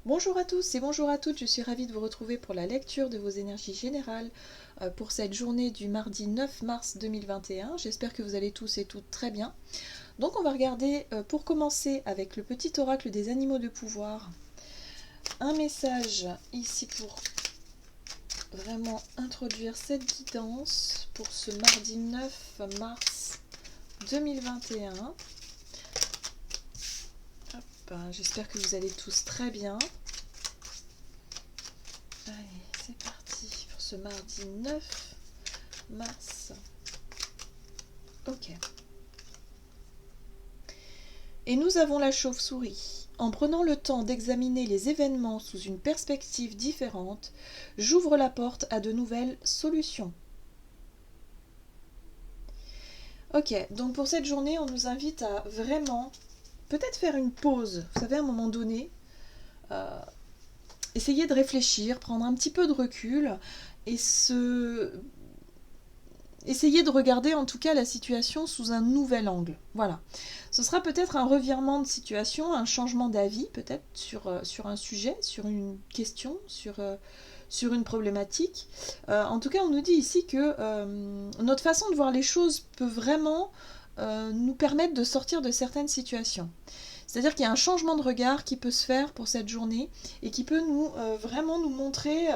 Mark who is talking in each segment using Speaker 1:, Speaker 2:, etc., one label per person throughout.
Speaker 1: Bonjour à tous et bonjour à toutes, je suis ravie de vous retrouver pour la lecture de vos énergies générales pour cette journée du mardi 9 mars 2021. J'espère que vous allez tous et toutes très bien. Donc on va regarder pour commencer avec le petit oracle des animaux de pouvoir. Un message ici pour vraiment introduire cette guidance pour ce mardi 9 mars 2021. J'espère que vous allez tous très bien. Allez, c'est parti pour ce mardi 9 mars. Ok. Et nous avons la chauve-souris. En prenant le temps d'examiner les événements sous une perspective différente, j'ouvre la porte à de nouvelles solutions. Ok, donc pour cette journée, on nous invite à vraiment peut-être faire une pause. Vous savez, à un moment donné, essayer de réfléchir, prendre un petit peu de recul et essayer de regarder en tout cas la situation sous un nouvel angle. Voilà. Ce sera peut-être un revirement de situation, un changement d'avis peut-être sur un sujet, sur une question, sur une problématique. En tout cas, on nous dit ici que notre façon de voir les choses peut vraiment nous permettre de sortir de certaines situations. C'est-à-dire qu'il y a un changement de regard qui peut se faire pour cette journée et qui peut nous vraiment nous montrer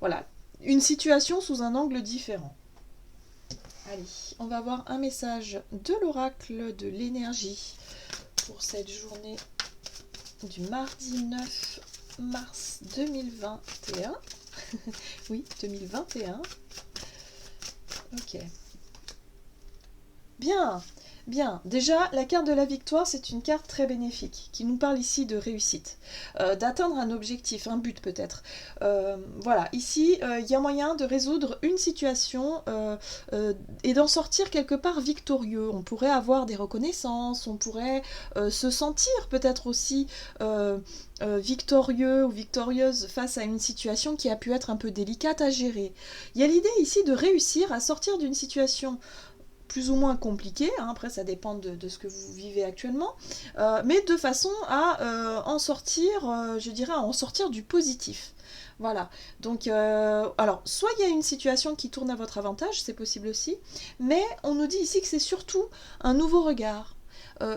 Speaker 1: voilà, une situation sous un angle différent. Allez, on va voir un message de l'oracle de l'énergie pour cette journée du mardi 9 mars 2021. Oui, 2021. Ok. Bien, bien. Déjà, la carte de la victoire, c'est une carte très bénéfique, qui nous parle ici de réussite, d'atteindre un objectif, un but peut-être. Voilà, ici, il y a moyen de résoudre une situation et d'en sortir quelque part victorieux. On pourrait avoir des reconnaissances, on pourrait se sentir peut-être aussi victorieux ou victorieuse face à une situation qui a pu être un peu délicate à gérer. Il y a l'idée ici de réussir à sortir d'une situation plus ou moins compliqué, hein, après ça dépend de ce que vous vivez actuellement, mais de façon à en sortir, je dirais, à en sortir du positif. Voilà, donc alors soit il y a une situation qui tourne à votre avantage, c'est possible aussi, mais on nous dit ici que c'est surtout un nouveau regard,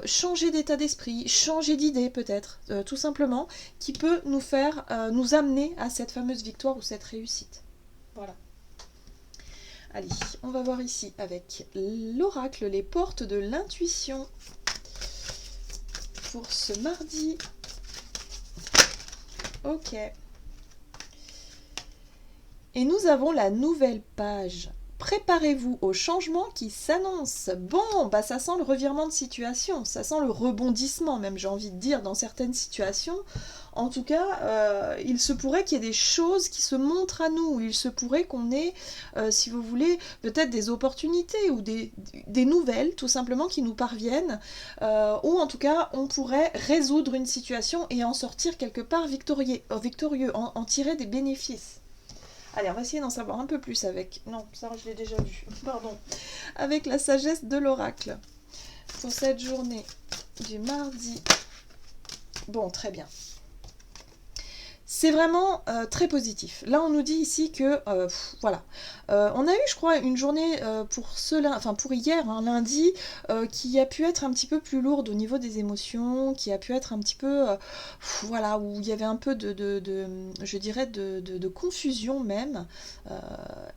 Speaker 1: changer d'état d'esprit, changer d'idée peut-être, tout simplement, qui peut nous faire, nous amener à cette fameuse victoire ou cette réussite. Voilà. Allez, on va voir ici avec l'oracle, les portes de l'intuition pour ce mardi. Ok. Et nous avons la nouvelle page. Préparez-vous au changement qui s'annonce. Bon, bah ça sent le revirement de situation, ça sent le rebondissement même, j'ai envie de dire, dans certaines situations. En tout cas, il se pourrait qu'il y ait des choses qui se montrent à nous. Il se pourrait qu'on ait, si vous voulez, peut-être des opportunités ou des nouvelles, tout simplement, qui nous parviennent. Ou en tout cas, on pourrait résoudre une situation et en sortir quelque part victorieux, en tirer des bénéfices. Allez, on va essayer d'en savoir un peu plus avec... Non, ça je l'ai déjà vu. Pardon. Avec la sagesse de l'oracle. Pour cette journée du mardi. Bon, très bien. C'est vraiment très positif. Là, on nous dit ici que, voilà, on a eu, je crois, une journée pour hier, hein, lundi, qui a pu être un petit peu plus lourde au niveau des émotions, qui a pu être un petit peu, voilà, où il y avait un peu je dirais, de confusion même.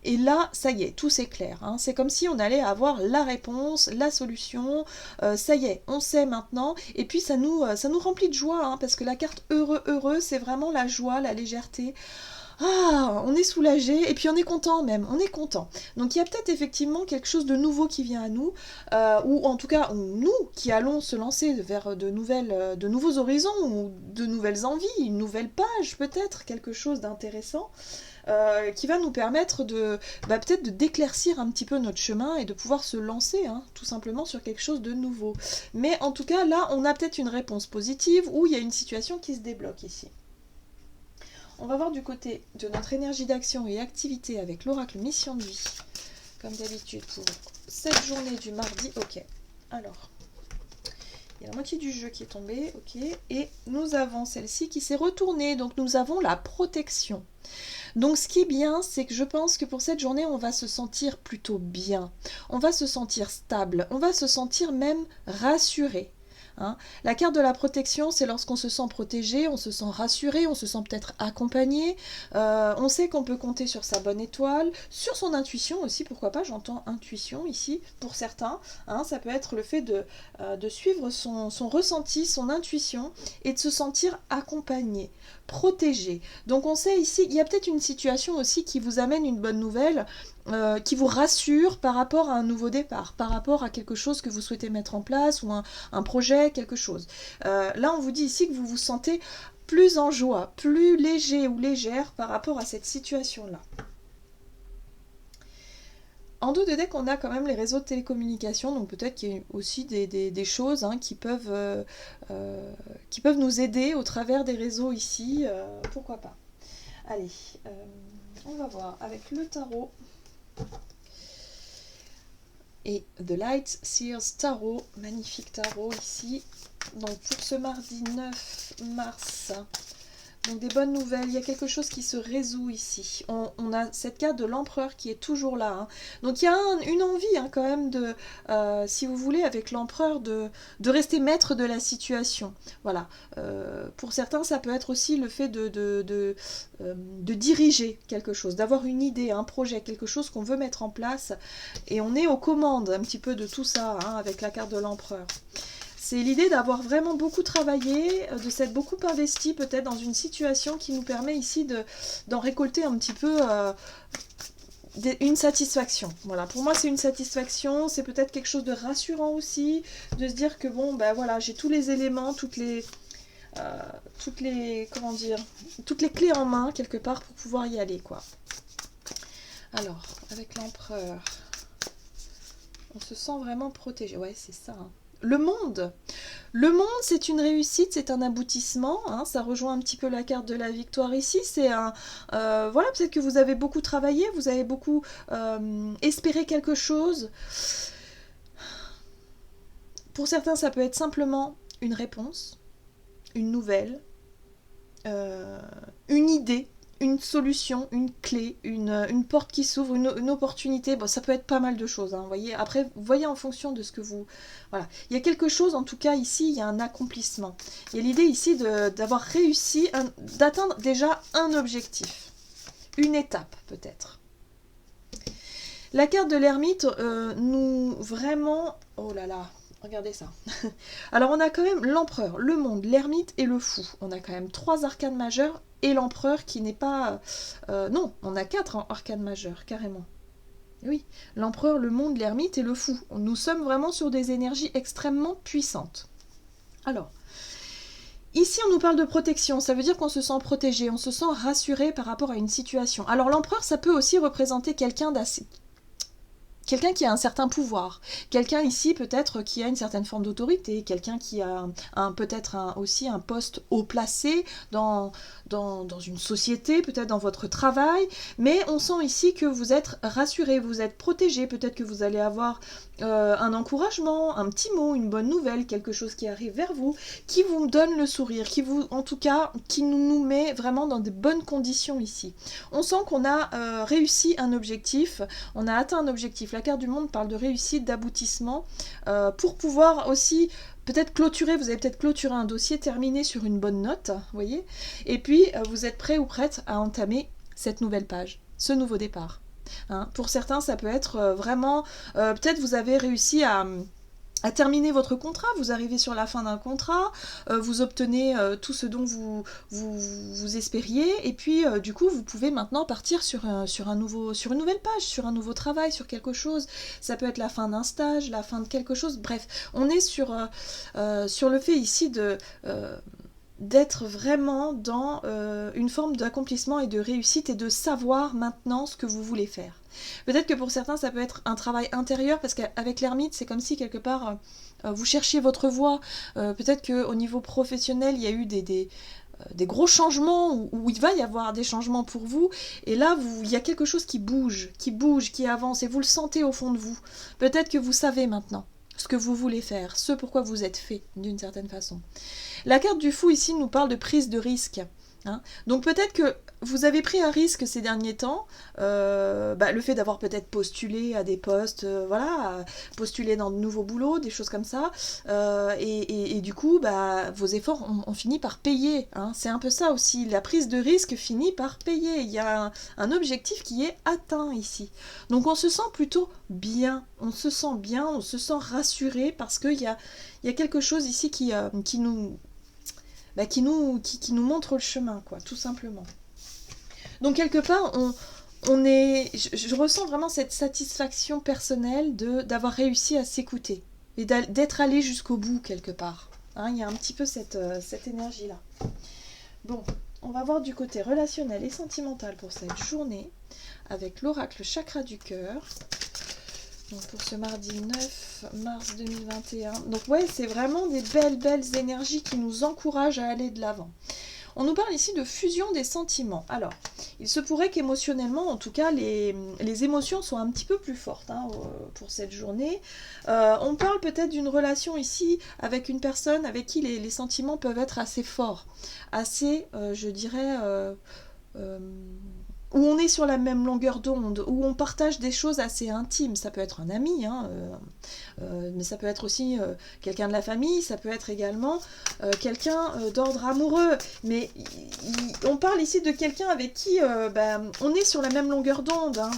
Speaker 1: Et là, ça y est, tout s'éclaire. Hein. C'est comme si on allait avoir la réponse, la solution. Ça y est, on sait maintenant. Et puis, ça nous remplit de joie, hein, parce que la carte heureux, c'est vraiment la joie, la légèreté. Ah, on est soulagé et puis on est content même, on est content. Donc il y a peut-être effectivement quelque chose de nouveau qui vient à nous, ou en tout cas nous qui allons se lancer vers de nouveaux horizons ou de nouvelles envies, une nouvelle page peut-être, quelque chose d'intéressant. Qui va nous permettre peut-être de d'éclaircir un petit peu notre chemin et de pouvoir se lancer, hein, tout simplement sur quelque chose de nouveau. Mais en tout cas, là, on a peut-être une réponse positive ou il y a une situation qui se débloque ici. On va voir du côté de notre énergie d'action et activité avec l'oracle mission de vie, comme d'habitude pour cette journée du mardi. Ok, alors, Il y a la moitié du jeu qui est tombé, ok. Et nous avons celle-ci qui s'est retournée, donc nous avons la protection. Donc ce qui est bien, c'est que je pense que pour cette journée, on va se sentir plutôt bien. On va se sentir stable, on va se sentir même rassuré. Hein. La carte de la protection, c'est lorsqu'on se sent protégé, on se sent rassuré, on se sent peut-être accompagné, on sait qu'on peut compter sur sa bonne étoile, sur son intuition aussi, pourquoi pas, j'entends intuition ici pour certains, hein, ça peut être le fait de suivre son ressenti, son intuition et de se sentir accompagné, protégé. Donc on sait ici, il y a peut-être une situation aussi qui vous amène une bonne nouvelle, qui vous rassure par rapport à un nouveau départ, par rapport à quelque chose que vous souhaitez mettre en place ou un projet, quelque chose. Là, on vous dit ici que vous vous sentez plus en joie, plus léger ou légère par rapport à cette situation-là. En dos de deck, on a quand même les réseaux de télécommunications, donc peut-être qu'il y a aussi des choses hein, qui peuvent nous aider au travers des réseaux ici, pourquoi pas. Allez, on va voir avec le tarot. Et The Light Seers Tarot, magnifique tarot ici. Donc pour ce mardi 9 mars, donc des bonnes nouvelles, il y a quelque chose qui se résout ici. On a cette carte de l'empereur qui est toujours là. Hein. Donc il y a une envie hein, quand même de, si vous voulez, avec l'empereur, de rester maître de la situation. Voilà. Pour certains, ça peut être aussi le fait de diriger quelque chose, d'avoir une idée, un projet, quelque chose qu'on veut mettre en place. Et on est aux commandes un petit peu de tout ça hein, avec la carte de l'empereur. C'est l'idée d'avoir vraiment beaucoup travaillé, de s'être beaucoup investi peut-être dans une situation qui nous permet ici d'en récolter un petit peu une satisfaction. Voilà, pour moi c'est une satisfaction, c'est peut-être quelque chose de rassurant aussi, de se dire que bon, ben voilà, j'ai tous les éléments, toutes les clés en main quelque part pour pouvoir y aller quoi. Alors, avec l'empereur, on se sent vraiment protégé. Ouais, c'est ça. Hein. Le monde, c'est une réussite, c'est un aboutissement, hein, ça rejoint un petit peu la carte de la victoire ici, c'est un, voilà, peut-être que vous avez beaucoup travaillé, vous avez beaucoup espéré quelque chose. Pour certains, ça peut être simplement une réponse, une nouvelle, une idée, une solution, une clé, une porte qui s'ouvre, une opportunité. Bon, ça peut être pas mal de choses, hein, voyez. Après, vous voyez en fonction de ce que vous... Voilà. Il y a quelque chose, en tout cas, ici, il y a un accomplissement. Il y a l'idée ici d'avoir réussi, d'atteindre déjà un objectif. Une étape, peut-être. La carte de l'ermite nous vraiment... Oh là là, regardez ça. Alors, on a quand même l'empereur, le monde, l'ermite et le fou. On a quand même 3 arcanes majeures et l'empereur qui n'est pas... non, on a 4 arcanes majeures, carrément. Oui, l'empereur, le monde, l'ermite et le fou. Nous sommes vraiment sur des énergies extrêmement puissantes. Alors, ici on nous parle de protection, ça veut dire qu'on se sent protégé, on se sent rassuré par rapport à une situation. Alors l'empereur, ça peut aussi représenter quelqu'un d'assez... Quelqu'un qui a un certain pouvoir, quelqu'un ici peut-être qui a une certaine forme d'autorité, quelqu'un qui a peut-être aussi un poste haut placé dans une société, peut-être dans votre travail, mais on sent ici que vous êtes rassuré, vous êtes protégé, peut-être que vous allez avoir un encouragement, un petit mot, une bonne nouvelle, quelque chose qui arrive vers vous, qui vous donne le sourire, en tout cas, qui nous met vraiment dans de bonnes conditions ici. On sent qu'on a réussi un objectif, on a atteint un objectif. La carte du monde parle de réussite, d'aboutissement, pour pouvoir aussi peut-être clôturer, vous avez peut-être clôturé un dossier, terminé sur une bonne note, vous voyez, et puis vous êtes prêt ou prête à entamer cette nouvelle page, ce nouveau départ. Hein. Pour certains, ça peut être vraiment, peut-être vous avez réussi à terminer votre contrat, vous arrivez sur la fin d'un contrat, vous obtenez tout ce dont vous espériez, et puis du coup vous pouvez maintenant partir sur une nouvelle page, sur un nouveau travail, sur quelque chose. Ça peut être la fin d'un stage, la fin de quelque chose, bref, on est sur le fait ici d'être vraiment dans une forme d'accomplissement et de réussite et de savoir maintenant ce que vous voulez faire. Peut-être que pour certains, ça peut être un travail intérieur, parce qu'avec l'ermite, c'est comme si quelque part, vous cherchiez votre voie. Peut-être qu'au niveau professionnel, il y a eu des gros changements, où il va y avoir des changements pour vous, et là, il y a quelque chose qui bouge, qui avance, et vous le sentez au fond de vous. Peut-être que vous savez maintenant ce que vous voulez faire, ce pourquoi vous êtes fait, d'une certaine façon. La carte du fou ici nous parle de prise de risque. Hein. Donc peut-être que vous avez pris un risque ces derniers temps, le fait d'avoir peut-être postulé à des postes, postulé dans de nouveaux boulots, des choses comme ça, et du coup, vos efforts ont fini par payer. Hein. C'est un peu ça aussi, la prise de risque finit par payer. Il y a un objectif qui est atteint ici. Donc on se sent plutôt bien, on se sent rassuré parce qu'il y a quelque chose ici qui nous montre le chemin, quoi, tout simplement. Donc quelque part, je ressens vraiment cette satisfaction personnelle d'avoir réussi à s'écouter et d'être allé jusqu'au bout quelque part. Hein, il y a un petit peu cette énergie-là. Bon, on va voir du côté relationnel et sentimental pour cette journée avec l'oracle chakra du cœur. Donc pour ce mardi 9 mars 2021. Donc ouais, c'est vraiment des belles énergies qui nous encouragent à aller de l'avant. On nous parle ici de fusion des sentiments. Alors, il se pourrait qu'émotionnellement, en tout cas, les émotions soient un petit peu plus fortes pour cette journée. On parle peut-être d'une relation ici avec une personne avec qui les sentiments peuvent être assez forts, assez, je dirais... où on est sur la même longueur d'onde, où on partage des choses assez intimes. Ça peut être un ami, mais ça peut être aussi quelqu'un de la famille, ça peut être également quelqu'un d'ordre amoureux. Mais on parle ici de quelqu'un avec qui on est sur la même longueur d'onde. Hein.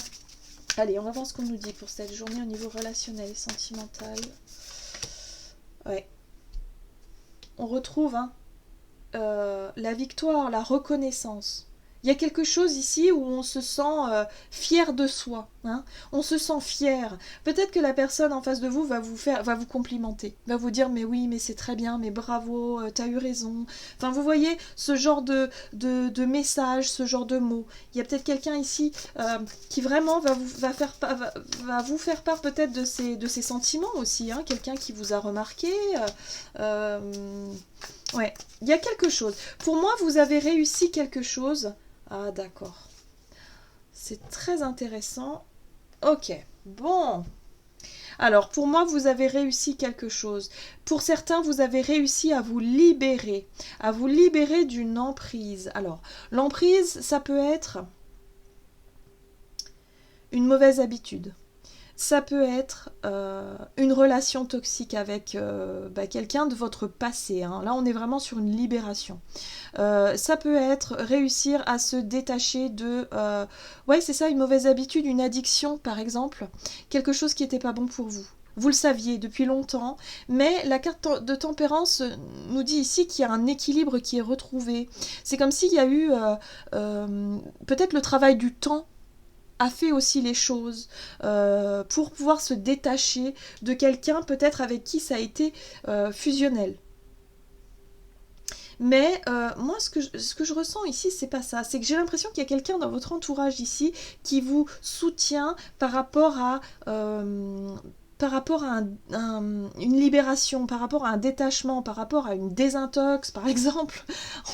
Speaker 1: Allez, on va voir ce qu'on nous dit pour cette journée au niveau relationnel et sentimental. Ouais. On retrouve la victoire, la reconnaissance. Il y a quelque chose ici où on se sent fier de soi. Hein. On se sent fier. Peut-être que la personne en face de vous va vous complimenter, va vous dire mais oui, mais c'est très bien, mais bravo, t'as eu raison. Enfin, vous voyez ce genre de message, ce genre de mots. Il y a peut-être quelqu'un ici qui vraiment va vous faire part peut-être de ses sentiments aussi. Hein. Quelqu'un qui vous a remarqué. Ouais, il y a quelque chose. Pour moi, vous avez réussi quelque chose. Ah, d'accord. C'est très intéressant. Ok, bon. Alors, pour moi, vous avez réussi quelque chose. Pour certains, vous avez réussi à vous libérer d'une emprise. Alors, l'emprise, ça peut être une mauvaise habitude. Ça peut être une relation toxique avec quelqu'un de votre passé. Hein. Là, on est vraiment sur une libération. Ça peut être réussir à se détacher de... c'est ça, une mauvaise habitude, une addiction, par exemple. Quelque chose qui n'était pas bon pour vous. Vous le saviez depuis longtemps, mais la carte de tempérance nous dit ici qu'il y a un équilibre qui est retrouvé. C'est comme s'il y a eu peut-être le travail du temps a fait aussi les choses pour pouvoir se détacher de quelqu'un peut-être avec qui ça a été fusionnel. Mais moi, ce que je ressens ici, c'est pas ça. C'est que j'ai l'impression qu'il y a quelqu'un dans votre entourage ici qui vous soutient par rapport à une libération, par rapport à un détachement, par rapport à une désintox, par exemple.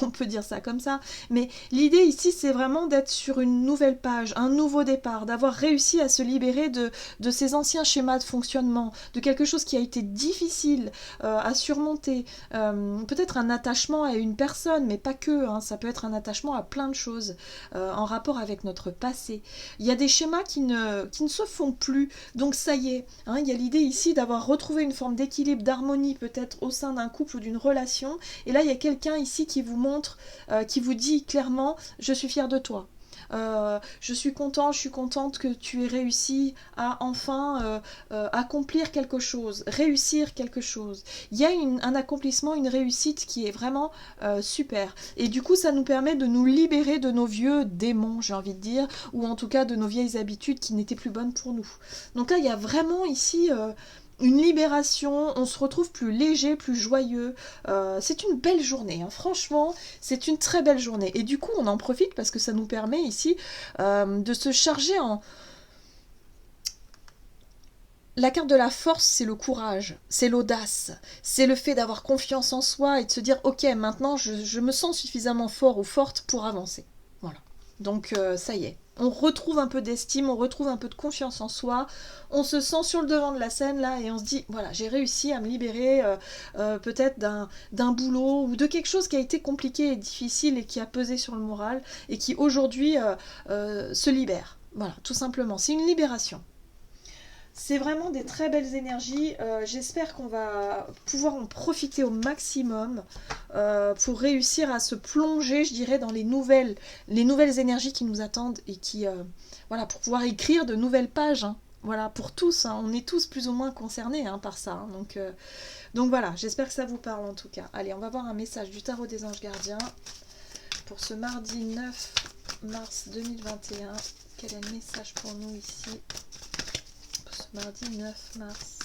Speaker 1: On peut dire ça comme ça. Mais l'idée ici, c'est vraiment d'être sur une nouvelle page, un nouveau départ, d'avoir réussi à se libérer de ces anciens schémas de fonctionnement, de quelque chose qui a été difficile à surmonter. Peut-être un attachement à une personne, mais pas que. Hein, ça peut être un attachement à plein de choses en rapport avec notre passé. Il y a des schémas qui ne se font plus. Donc ça y est, hein, il y a l'idée ici d'avoir retrouvé une forme d'équilibre, d'harmonie peut-être au sein d'un couple ou d'une relation. Et là, il y a quelqu'un ici qui vous montre, qui vous dit clairement « je suis fière de toi ». Je suis contente que tu aies réussi à enfin accomplir quelque chose, réussir quelque chose. Il y a un accomplissement, une réussite qui est vraiment super. Et du coup, ça nous permet de nous libérer de nos vieux démons, j'ai envie de dire, ou en tout cas de nos vieilles habitudes qui n'étaient plus bonnes pour nous. Donc là, il y a vraiment ici... une libération, on se retrouve plus léger, plus joyeux. C'est une belle journée, hein. Franchement, c'est une très belle journée. Et du coup, on en profite parce que ça nous permet ici de se charger en... La carte de la force, c'est le courage, c'est l'audace, c'est le fait d'avoir confiance en soi et de se dire « Ok, maintenant, je me sens suffisamment fort ou forte pour avancer. » Voilà. Donc ça y est, on retrouve un peu d'estime, on retrouve un peu de confiance en soi, on se sent sur le devant de la scène là et on se dit voilà, j'ai réussi à me libérer peut-être d'un boulot ou de quelque chose qui a été compliqué et difficile et qui a pesé sur le moral et qui aujourd'hui se libère. Voilà, tout simplement, c'est une libération. C'est vraiment des très belles énergies. J'espère qu'on va pouvoir en profiter au maximum pour réussir à se plonger, je dirais, dans les nouvelles énergies qui nous attendent et qui, voilà, pour pouvoir écrire de nouvelles pages. Hein. Voilà, pour tous, hein. On est tous plus ou moins concernés hein, par ça. Hein. Donc voilà, j'espère que ça vous parle en tout cas. Allez, on va voir un message du tarot des anges gardiens pour ce mardi 9 mars 2021. Quel est le message pour nous ici ? Mardi 9 mars.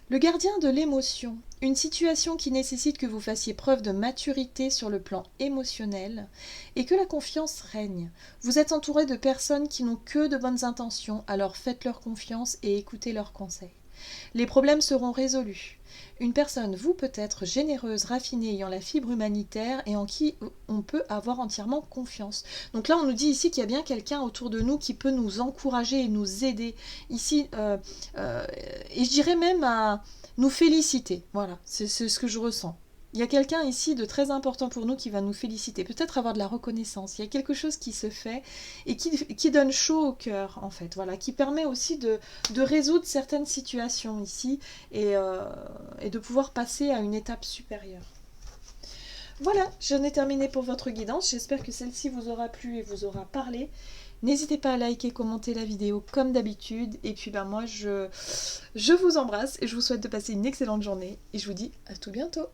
Speaker 1: Le gardien de l'émotion. Une situation qui nécessite que vous fassiez preuve de maturité sur le plan émotionnel et que la confiance règne. Vous êtes entouré de personnes qui n'ont que de bonnes intentions, alors faites-leur confiance et écoutez leurs conseils. Les problèmes seront résolus. Une personne, vous peut-être généreuse, raffinée, ayant la fibre humanitaire et en qui on peut avoir entièrement confiance. Donc là, on nous dit ici qu'il y a bien quelqu'un autour de nous qui peut nous encourager et nous aider. Ici, et je dirais même à nous féliciter. Voilà, c'est ce que je ressens. Il y a quelqu'un ici de très important pour nous qui va nous féliciter, peut-être avoir de la reconnaissance. Il y a quelque chose qui se fait et qui donne chaud au cœur, en fait. Voilà, qui permet aussi de résoudre certaines situations ici et de pouvoir passer à une étape supérieure. Voilà, j'en ai terminé pour votre guidance. J'espère que celle-ci vous aura plu et vous aura parlé. N'hésitez pas à liker, commenter la vidéo comme d'habitude. Et puis moi, je vous embrasse et je vous souhaite de passer une excellente journée. Et je vous dis à tout bientôt.